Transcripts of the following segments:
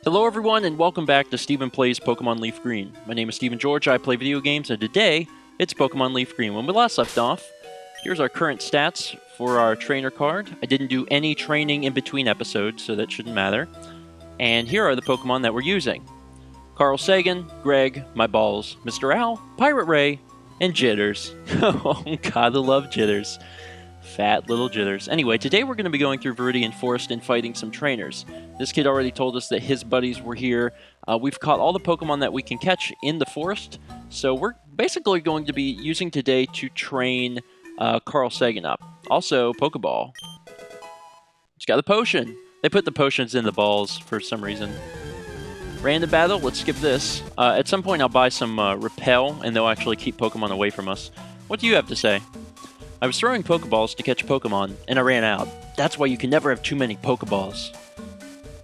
Hello everyone and welcome back to StephenPlays Pokemon LeafGreen. My name is Stephen George, I play video games, and today it's Pokemon LeafGreen. When we last left off, here's our current stats for our trainer card. I didn't do any training in between episodes, so that shouldn't matter. And here are the Pokemon that we're using. Carl Sagan, Greg, My Balls, Mr. Owl, Pirate Ray, and Jitters. Oh god, I love Jitters. Fat little Jitters. Anyway, today we're going to be going through Viridian Forest and fighting some trainers. This kid already told us that his buddies were here. We've caught all the Pokemon that we can catch in the forest, so we're basically going to be using today to train Carl Sagan up. Also, Pokeball. He's got the potion. They put the potions in the balls for some reason. Random battle, let's skip this. At some point I'll buy some Repel, and they'll actually keep Pokemon away from us. What do you have to say? I was throwing Pokeballs to catch Pokemon, and I ran out. That's why you can never have too many Pokeballs.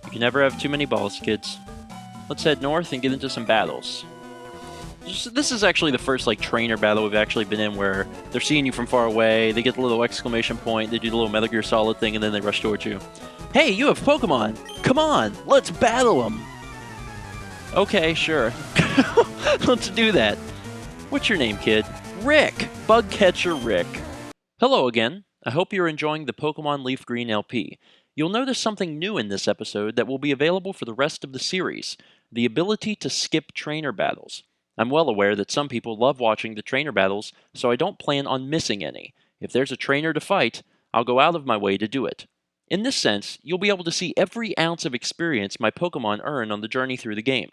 You can never have too many balls, kids. Let's head north and get into some battles. This is actually the first trainer battle we've actually been in where they're seeing you from far away, they get the little exclamation point, they do the little Metal Gear Solid thing, and then they rush towards you. Hey, you have Pokemon! Come on, let's battle them! Okay, sure. Let's do that. What's your name, kid? Rick! Bug Catcher Rick. Hello again. I hope you're enjoying the Pokemon LeafGreen LP. You'll notice something new in this episode that will be available for the rest of the series, the ability to skip trainer battles. I'm well aware that some people love watching the trainer battles, so I don't plan on missing any. If there's a trainer to fight, I'll go out of my way to do it. In this sense, you'll be able to see every ounce of experience my Pokemon earn on the journey through the game.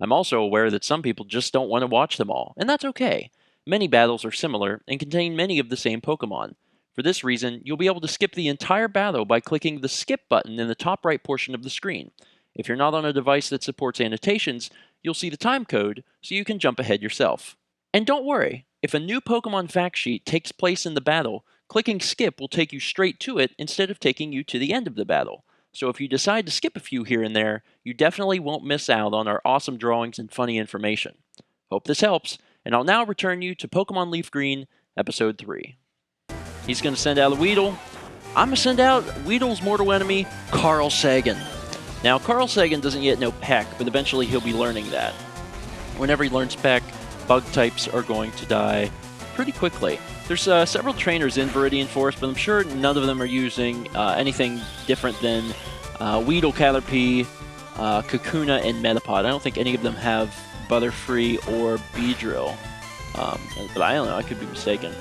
I'm also aware that some people just don't want to watch them all, and that's okay. Many battles are similar and contain many of the same Pokemon. For this reason, you'll be able to skip the entire battle by clicking the skip button in the top right portion of the screen. If you're not on a device that supports annotations, you'll see the time code so you can jump ahead yourself. And don't worry, if a new Pokemon fact sheet takes place in the battle, clicking skip will take you straight to it instead of taking you to the end of the battle. So if you decide to skip a few here and there, you definitely won't miss out on our awesome drawings and funny information. Hope this helps. And I'll now return you to Pokemon LeafGreen, Episode 3. He's going to send out a Weedle. I'm going to send out Weedle's mortal enemy, Carl Sagan. Now, Carl Sagan doesn't yet know Peck, but eventually he'll be learning that. Whenever he learns Peck, bug types are going to die pretty quickly. There's several trainers in Viridian Forest, but I'm sure none of them are using anything different than Weedle, Caterpie, Kakuna, and Metapod. I don't think any of them have Butterfree or Beedrill, but I don't know, I could be mistaken.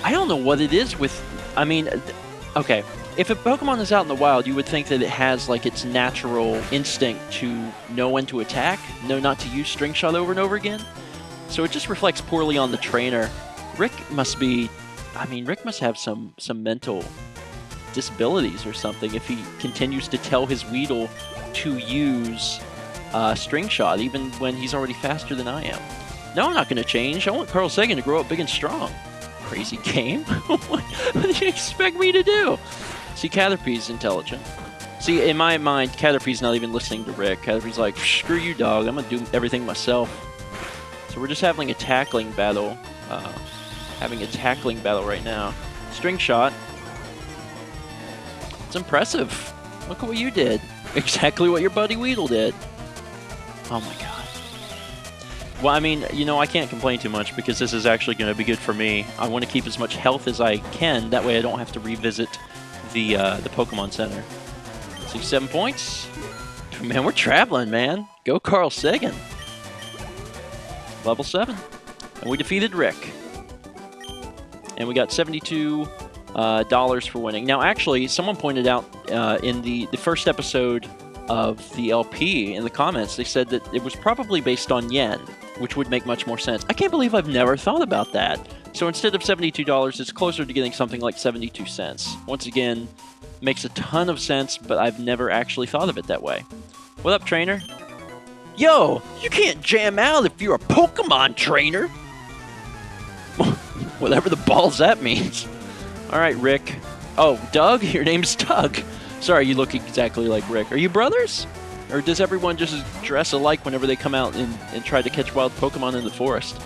I don't know what it is with, okay, if a Pokemon is out in the wild, you would think that it has its natural instinct to know when to attack, know not to use String Shot over and over again, so it just reflects poorly on the trainer. Rick must have some mental disabilities or something if he continues to tell his Weedle to use String Shot, even when he's already faster than I am. No, I'm not going to change. I want Carl Sagan to grow up big and strong. Crazy game? What do you expect me to do? See, Caterpie's intelligent. See, in my mind, Caterpie's not even listening to Rick. Caterpie's like, screw you, dog. I'm going to do everything myself. So we're just having a tackling battle. Right now. String Shot. It's impressive. Look at what you did. Exactly what your buddy Weedle did. Oh my god. Well, I can't complain too much because this is actually going to be good for me. I want to keep as much health as I can. That way I don't have to revisit the Pokemon Center. 7 points. Man, we're traveling, man. Go Carl Sagan. Level 7. And we defeated Rick. And we got $72 for winning. Now, actually, someone pointed out in the first episode of the LP in the comments, they said that it was probably based on yen, which would make much more sense. I can't believe I've never thought about that. So instead of $72, it's closer to getting something like 72 cents. Once again, makes a ton of sense, but I've never actually thought of it that way. What up, trainer? Yo, you can't jam out if you're a Pokemon trainer! Whatever the balls that means. Alright, Rick. Oh, Doug? Your name's Doug. Sorry, you look exactly like Rick. Are you brothers? Or does everyone just dress alike whenever they come out and try to catch wild Pokemon in the forest?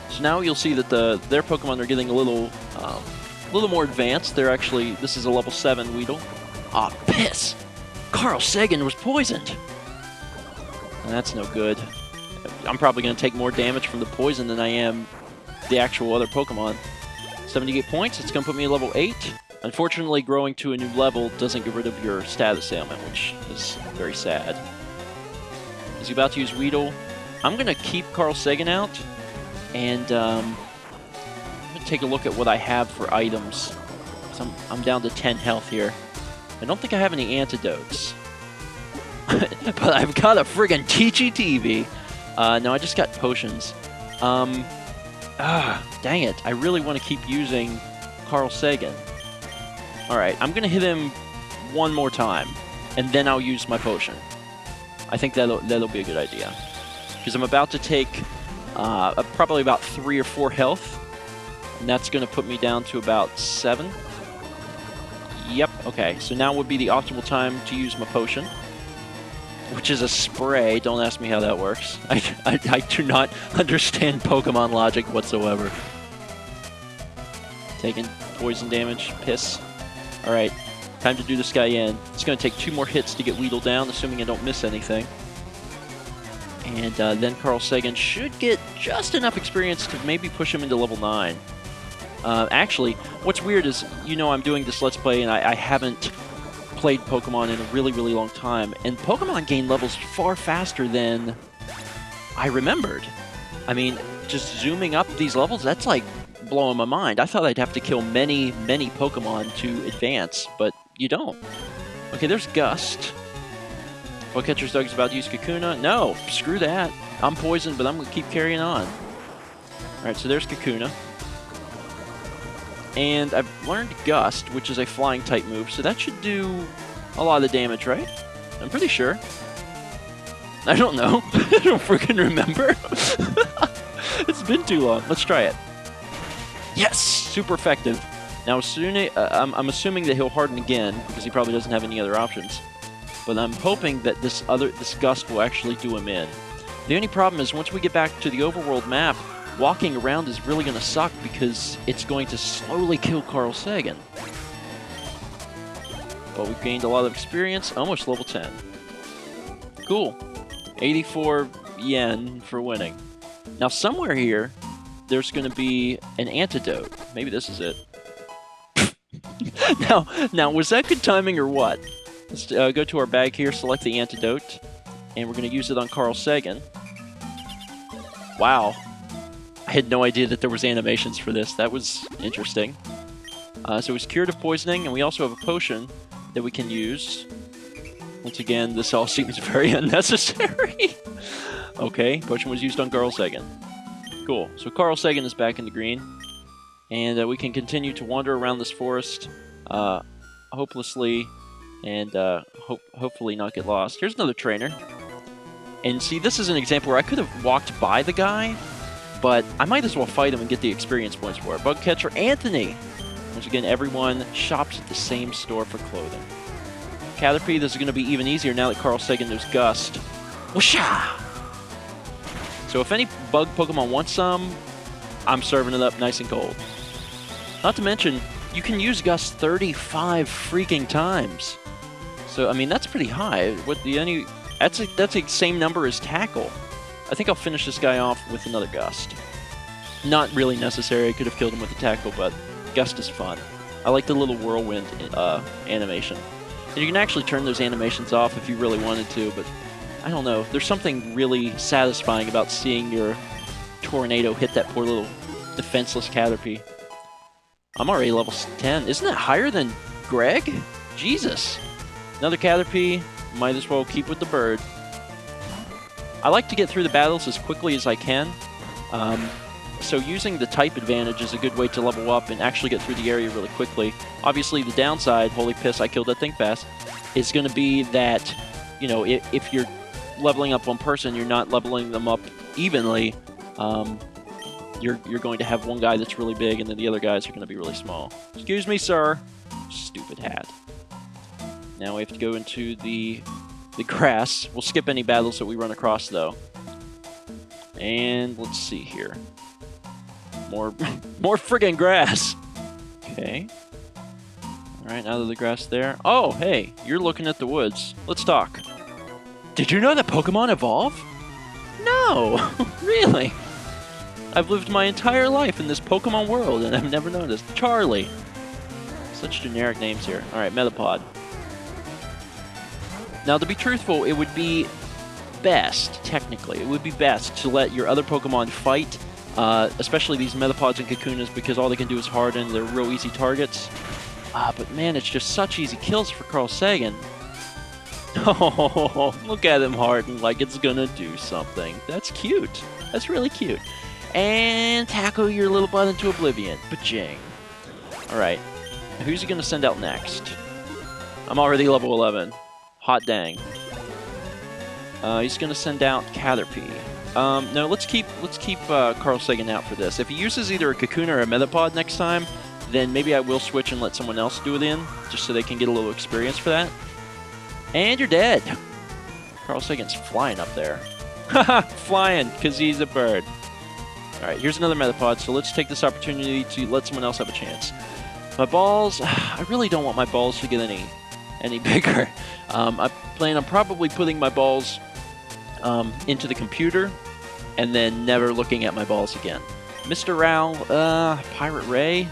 So now you'll see that their Pokemon are getting a little more advanced. They're actually, this is a level 7 Weedle. Ah, piss! Carl Sagan was poisoned! That's no good. I'm probably going to take more damage from the poison than I am the actual other Pokemon. 78 points, it's going to put me at level 8. Unfortunately, growing to a new level doesn't get rid of your status ailment, which is very sad. Is he about to use Weedle? I'm going to keep Carl Sagan out, and I'm going to take a look at what I have for items. So I'm down to 10 health here. I don't think I have any antidotes. But I've got a friggin' Teachy TV. No, I just got potions. Dang it. I really want to keep using Carl Sagan. Alright, I'm going to hit him one more time, and then I'll use my potion. I think that'll be a good idea. Because I'm about to take probably about 3 or 4 health, and that's going to put me down to about 7. Yep, okay. So now would be the optimal time to use my potion, which is a spray. Don't ask me how that works. I do not understand Pokemon logic whatsoever. Taking poison damage. Piss. Alright, time to do this guy in. It's going to take 2 more hits to get Weedle down, assuming I don't miss anything. And then Carl Sagan should get just enough experience to maybe push him into level 9. Actually, what's weird is, you know, I'm doing this Let's Play and I haven't played Pokemon in a really, really long time, and Pokemon gain levels far faster than I remembered. I mean, just zooming up these levels, that's like blowing my mind. I thought I'd have to kill many, many Pokemon to advance, but you don't. Okay, there's Gust. Bugcatcher's Dog's about to use Kakuna. No, screw that. I'm poisoned, but I'm going to keep carrying on. Alright, so there's Kakuna. And I've learned Gust, which is a flying type move, so that should do a lot of damage, right? I'm pretty sure. I don't know. I don't freaking remember. It's been too long. Let's try it. Yes! Super effective. Now, I'm assuming that he'll harden again, because he probably doesn't have any other options. But I'm hoping that this Gust will actually do him in. The only problem is, once we get back to the overworld map, walking around is really going to suck because it's going to slowly kill Carl Sagan. But we've gained a lot of experience, almost level 10. Cool. 84 yen for winning. Now somewhere here, there's going to be an antidote. Maybe this is it. Now, was that good timing or what? Let's go to our bag here, select the antidote, and we're going to use it on Carl Sagan. Wow. I had no idea that there was animations for this. That was interesting. So it's cured of poisoning, and we also have a potion that we can use. Once again, this all seems very unnecessary. Okay, potion was used on Carl Sagan. Cool. So Carl Sagan is back in the green, and we can continue to wander around this forest hopelessly, and hopefully not get lost. Here's another trainer. And see, this is an example where I could have walked by the guy, but I might as well fight him and get the experience points for it. Bugcatcher Anthony! Once again, everyone shops at the same store for clothing. Caterpie, this is going to be even easier now that Carl Sagan knows Gust. Whoosha! So if any bug Pokemon wants some, I'm serving it up nice and cold. Not to mention, you can use Gust 35 freaking times. So, I mean, that's pretty high. That's the same number as Tackle. I think I'll finish this guy off with another Gust. Not really necessary. I could have killed him with a Tackle, but Gust is fun. I like the little whirlwind animation. And you can actually turn those animations off if you really wanted to, but I don't know. There's something really satisfying about seeing your tornado hit that poor little defenseless Caterpie. I'm already level 10. Isn't that higher than Greg? Jesus. Another Caterpie. Might as well keep with the bird. I like to get through the battles as quickly as I can. So using the type advantage is a good way to level up and actually get through the area really quickly. Obviously, the downside, holy piss, I killed that thing fast, is going to be that, you know, if you're leveling up one person, you're not leveling them up evenly. You're going to have one guy that's really big, and then the other guys are going to be really small. Excuse me, sir. Stupid hat. Now we have to go into the grass. We'll skip any battles that we run across, though. And let's see here. More friggin' grass. Okay. Alright, out of the grass there. Oh, hey, you're looking at the woods. Let's talk. Did you know that Pokemon evolve? No! Really? I've lived my entire life in this Pokemon world and I've never noticed. Charlie. Such generic names here. Alright, Metapod. Now, to be truthful, it would be best, technically, it would be best to let your other Pokemon fight, especially these Metapods and Kakunas, because all they can do is harden. They're real easy targets. But man, it's just such easy kills for Carl Sagan. Oh, look at him harden like it's gonna do something. That's cute. That's really cute. And tackle your little butt into oblivion. Ba-ching. Alright. Who's he gonna send out next? I'm already level 11. Hot dang. He's gonna send out Caterpie. No, let's keep Carl Sagan out for this. If he uses either a Kakuna or a Metapod next time, then maybe I will switch and let someone else do it in, just so they can get a little experience for that. And you're dead! Carl Sagan's flying up there. Haha! Flying, because he's a bird. Alright, here's another Metapod, so let's take this opportunity to let someone else have a chance. My balls... I really don't want my balls to get any bigger. I plan on probably putting my balls into the computer, and then never looking at my balls again. Mr. Rao, Pirate Ray...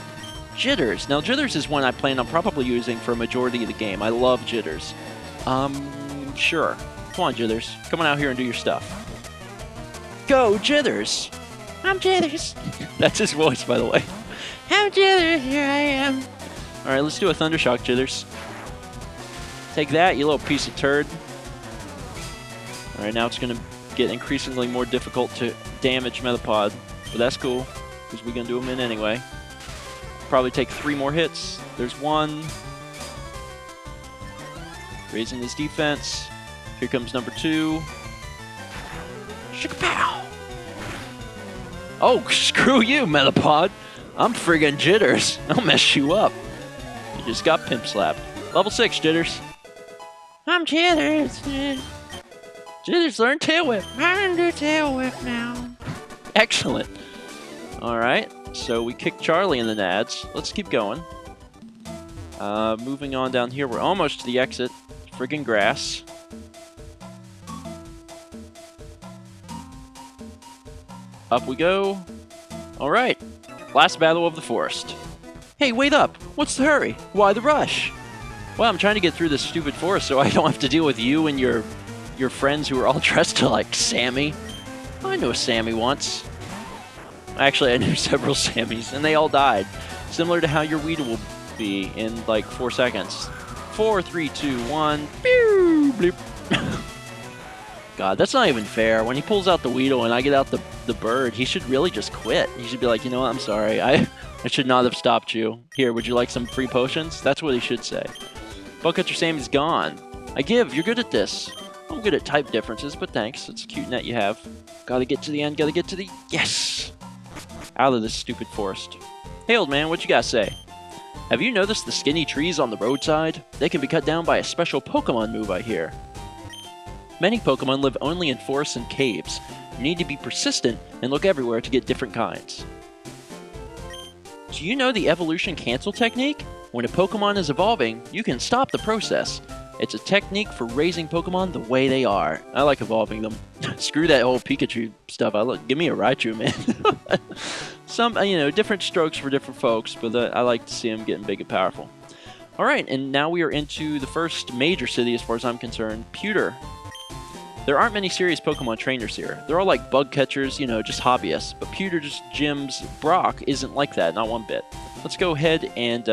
Jitters. Now, Jitters is one I plan on probably using for a majority of the game. I love Jitters. Sure. Come on, Jitters. Come on out here and do your stuff. Go, Jitters! I'm Jitters! That's his voice, by the way. I'm Jitters, here I am. Alright, let's do a Thundershock, Jitters. Take that, you little piece of turd. Alright, now it's going to get increasingly more difficult to damage Metapod. But that's cool, because we're going to do them in anyway. Probably take 3 more hits. There's 1. Raising his defense. Here comes number 2. Shikapow! Oh, screw you, Metapod! I'm friggin' Jitters. I'll mess you up. You just got pimp slapped. Level 6, Jitters. I'm Jitters. Jitters, learn Tail Whip. I can do Tail Whip now. Excellent. Alright. So we kicked Charlie in the nads. Let's keep going. Moving on down here. We're almost to the exit. Friggin' grass. Up we go. Alright. Last battle of the forest. Hey, wait up! What's the hurry? Why the rush? Well, I'm trying to get through this stupid forest so I don't have to deal with you and your friends who are all dressed like Sammy. I knew a Sammy once. Actually, I knew several Sammys, and they all died. Similar to how your Weedle will be in, like, 4 seconds. 4, 3, 2, 1. Pew! Bleep. God, that's not even fair. When he pulls out the Weedle and I get out the bird, he should really just quit. He should be like, you know what, I'm sorry. I should not have stopped you. Here, would you like some free potions? That's what he should say. Bugcatcher Sammy's gone. I give. You're good at this. I'm good at type differences, but thanks. It's a cute net you have. Gotta get to the end. Gotta get to the... Yes! Out of this stupid forest. Hey, old man, what you gotta say? Have you noticed the skinny trees on the roadside? They can be cut down by a special Pokemon move, I hear. Many Pokemon live only in forests and caves. You need to be persistent and look everywhere to get different kinds. Do you know the evolution cancel technique? When a Pokemon is evolving, you can stop the process. It's a technique for raising Pokemon the way they are. I like evolving them. Screw that whole Pikachu stuff. Give me a Raichu, man. Some, different strokes for different folks, but I like to see them getting big and powerful. Alright, and now we are into the first major city as far as I'm concerned, Pewter. There aren't many serious Pokemon trainers here. They're all like bug catchers, just hobbyists. But Pewter's Gym's Brock isn't like that, not one bit. Let's go ahead and,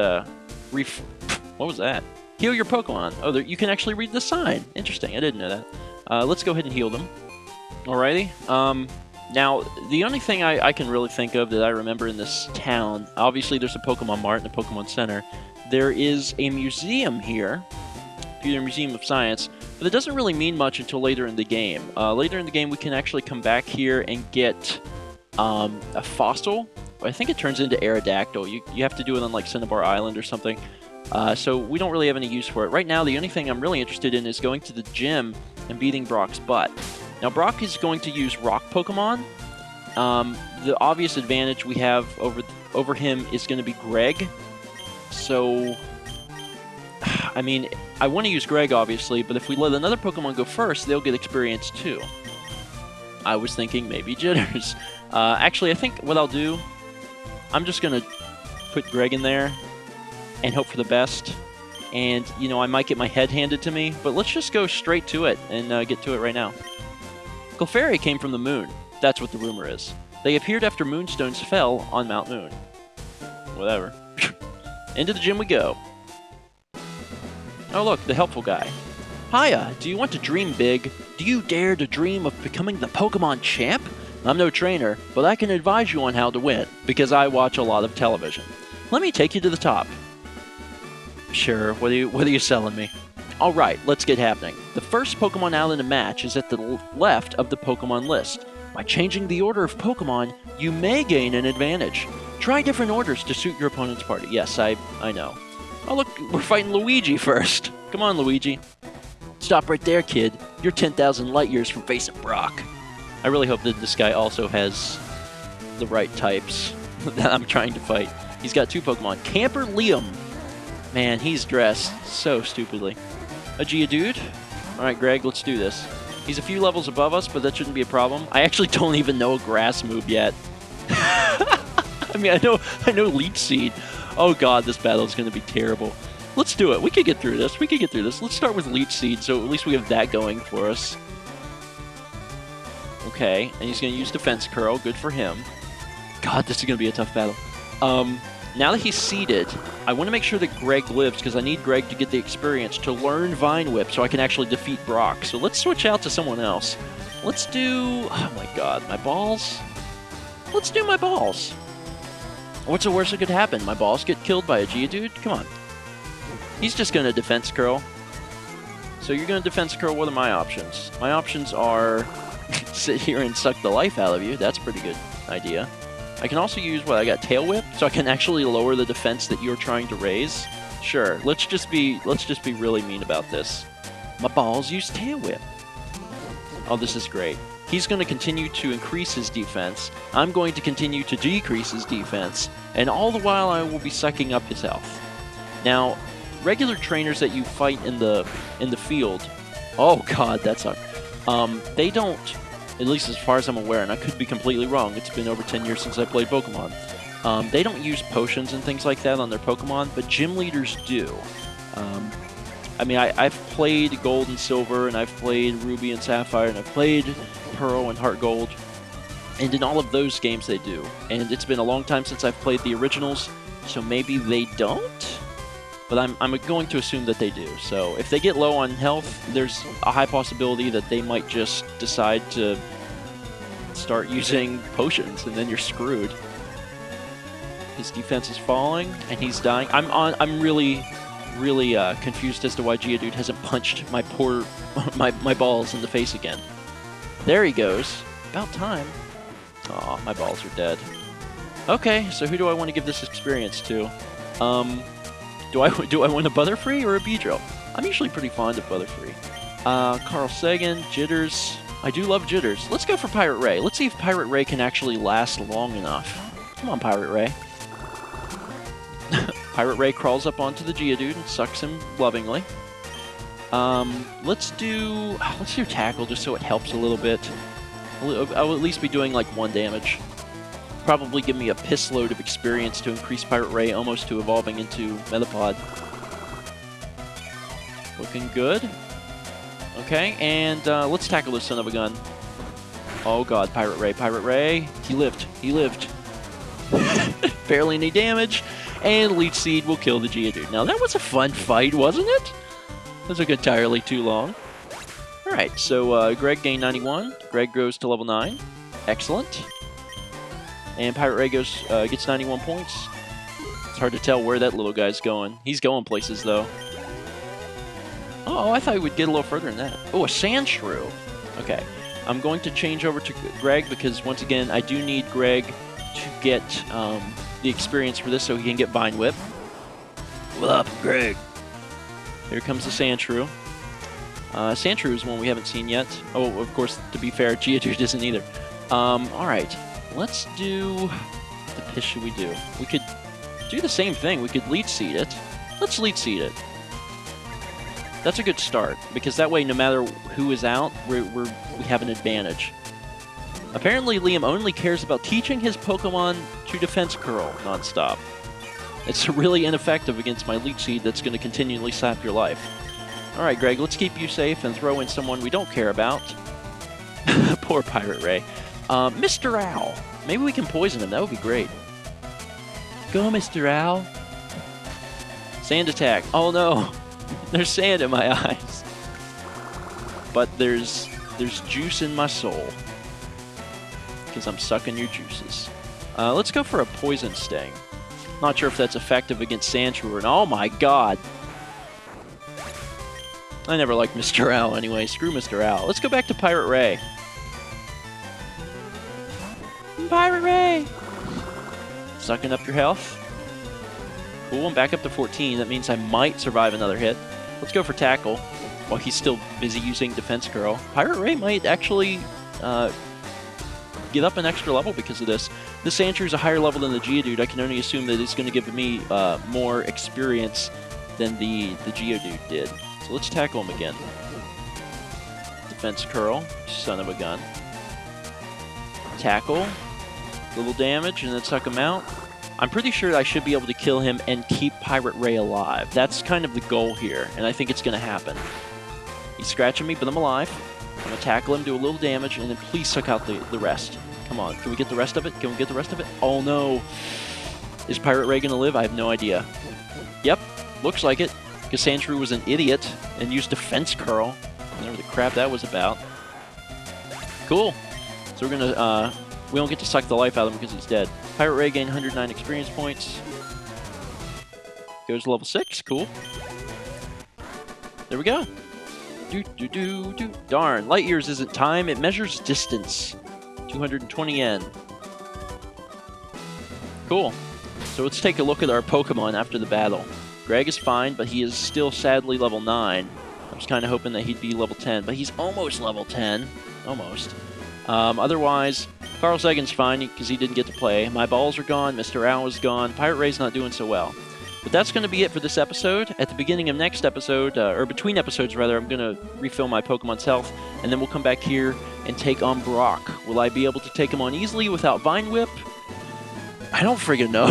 what was that? Heal your Pokemon. Oh, you can actually read the sign. Interesting, I didn't know that. Let's go ahead and heal them. Alrighty. Now, the only thing I can really think of that I remember in this town, obviously there's a Pokemon Mart and a Pokemon Center. There is a museum here, Pewter Museum of Science, but it doesn't really mean much until later in the game. Later in the game, we can actually come back here and get a fossil. I think it turns into Aerodactyl. You have to do it on like Cinnabar Island or something. So we don't really have any use for it. Right now, the only thing I'm really interested in is going to the gym and beating Brock's butt. Now, Brock is going to use Rock Pokemon. The obvious advantage we have over him is going to be Greg. So I mean, I want to use Greg, obviously, but if we let another Pokemon go first, they'll get experience too. I was thinking maybe Jitters. Actually, I think what I'll do, I'm just going to put Greg in there and hope for the best. And, you know, I might get my head handed to me, but let's just go straight to it and get to it right now. Clefairy came from the moon. That's what the rumor is. They appeared after moonstones fell on Mount Moon. Whatever. Into the gym we go. Oh look, the helpful guy. Hiya, do you want to dream big? Do you dare to dream of becoming the Pokemon champ? I'm no trainer, but I can advise you on how to win, because I watch a lot of television. Let me take you to the top. Sure, what are you selling me? Alright, let's get happening. The first Pokemon out in a match is at the left of the Pokemon list. By changing the order of Pokemon, you may gain an advantage. Try different orders to suit your opponent's party. Yes, I know. Oh look, we're fighting Luigi first. Come on, Luigi. Stop right there, kid. You're 10,000 light years from facing Brock. I really hope that this guy also has the right types that I'm trying to fight. He's got 2 Pokemon. Camper Liam. Man, he's dressed so stupidly. A Geodude? Alright, Greg, let's do this. He's a few levels above us, but that shouldn't be a problem. I actually don't even know a grass move yet. I mean, I know Leech Seed. Oh god, this battle is going to be terrible. Let's do it. We could get through this. Let's start with Leech Seed, so at least we have that going for us. Okay, and he's going to use Defense Curl. Good for him. God, this is going to be a tough battle. Now that he's seeded, I want to make sure that Greg lives, because I need Greg to get the experience to learn Vine Whip so I can actually defeat Brock. So let's switch out to someone else. Let's do... Oh my god, my balls? Let's do my balls. What's the worst that could happen? My balls get killed by a Geodude? Come on. He's just going to Defense Curl. So you're going to Defense Curl. What are my options? My options are sit here and suck the life out of you. That's a pretty good idea. I can also use, what, I got Tail Whip, so I can actually lower the defense that you're trying to raise. Sure, let's just be really mean about this. My balls use Tail Whip. Oh, this is great. He's going to continue to increase his defense. I'm going to continue to decrease his defense, and all the while I will be sucking up his health. Now, regular trainers that you fight in the field, oh god, that sucked. They don't, at least as far as I'm aware, and I could be completely wrong, it's been over 10 years since I played Pokemon. They don't use potions and things like that on their Pokemon, but gym leaders do. I mean, I've played Gold and Silver, and I've played Ruby and Sapphire, and I've played Pearl and Heart Gold, and in all of those games they do. And it's been a long time since I've played the originals, so maybe they don't? But I'm going to assume that they do. So if they get low on health, there's a high possibility that they might just decide to start using potions, and then you're screwed. His defense is falling, and he's dying. I'm really confused as to why Geodude hasn't punched my my balls in the face again. There he goes. About time. Aw, my balls are dead. Okay, so who do I want to give this experience to? Do I want a Butterfree or a Beedrill? I'm usually pretty fond of Butterfree. Carl Sagan, Jitters. I do love Jitters. Let's go for Pirate Ray. Let's see if Pirate Ray can actually last long enough. Come on, Pirate Ray. Pirate Ray crawls up onto the Geodude and sucks him lovingly. Let's do Tackle just so it helps a little bit. I'll at least be doing like 1 damage. Probably give me a piss load of experience to increase Pirate Ray almost to evolving into Metapod. Looking good. Okay, and let's tackle this son of a gun. Oh god, Pirate Ray. He lived. Barely any damage, and Leech Seed will kill the Geodude. Now that was a fun fight, wasn't it? That took entirely too long. Alright, so Greg gained 91. Greg goes to level 9. Excellent. And Pirate Ray gets 91 points. It's hard to tell where that little guy's going. He's going places, though. Oh, I thought he would get a little further than that. Oh, a Sandshrew. Okay. I'm going to change over to Greg because, once again, I do need Greg to get the experience for this so he can get Vine Whip. What up, Greg? Here comes the Sandshrew. Sandshrew is one we haven't seen yet. Oh, of course, to be fair, Geodude isn't either. Alright. Let's do... What the piss should we do? We could do the same thing. We could Leech Seed it. Let's Leech Seed it. That's a good start, because that way, no matter who is out, we have an advantage. Apparently, Liam only cares about teaching his Pokemon to Defense Curl nonstop. It's really ineffective against my Leech Seed that's going to continually sap your life. Alright, Greg, let's keep you safe and throw in someone we don't care about. Poor Pirate Ray. Mr. Owl. Maybe we can poison him. That would be great. Go, Mr. Owl. Sand attack. Oh no. There's sand in my eyes. But there's juice in my soul. Because I'm sucking your juices. Let's go for a Poison Sting. Not sure if that's effective against Sandshrew. And oh my god. I never liked Mr. Owl anyway. Screw Mr. Owl. Let's go back to Pirate Ray. Pirate Ray! Sucking up your health. Cool, I'm back up to 14. That means I might survive another hit. Let's go for Tackle while he's still busy using Defense Curl. Pirate Ray might actually get up an extra level because of this. This Sandshrew is a higher level than the Geodude. I can only assume that it's going to give me more experience than the Geodude did. So let's tackle him again. Defense Curl, son of a gun. Tackle, little damage, and then suck him out. I'm pretty sure I should be able to kill him and keep Pirate Ray alive. That's kind of the goal here, and I think it's going to happen. He's scratching me, but I'm alive. I'm going to tackle him, do a little damage, and then please suck out the rest. Come on, can we get the rest of it? Can we get the rest of it? Oh no. Is Pirate Ray going to live? I have no idea. Yep, looks like it. Because Sandshrew was an idiot and used Defense Curl. Whatever the crap that was about. Cool. So we're going to... we don't get to suck the life out of him because he's dead. Pirate Ray gained 109 experience points. Goes to level 6. Cool. There we go. Darn, light years isn't time. It measures distance. 220 yen. Cool. So let's take a look at our Pokemon after the battle. Greg is fine, but he is still sadly level 9. I was kind of hoping that he'd be level 10, but he's almost level 10. Almost. Otherwise, Carl Sagan's fine because he didn't get to play. My balls are gone. Mr. Owl is gone. Pirate Ray's not doing so well. But that's going to be it for this episode. At the beginning of next episode, or between episodes rather, I'm going to refill my Pokemon's health, and then we'll come back here and take on Brock. Will I be able to take him on easily without Vine Whip? I don't friggin' know.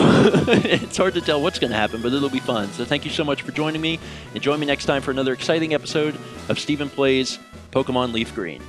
It's hard to tell what's going to happen, but it'll be fun. So thank you so much for joining me, and join me next time for another exciting episode of Stephen Plays Pokemon Leaf Green.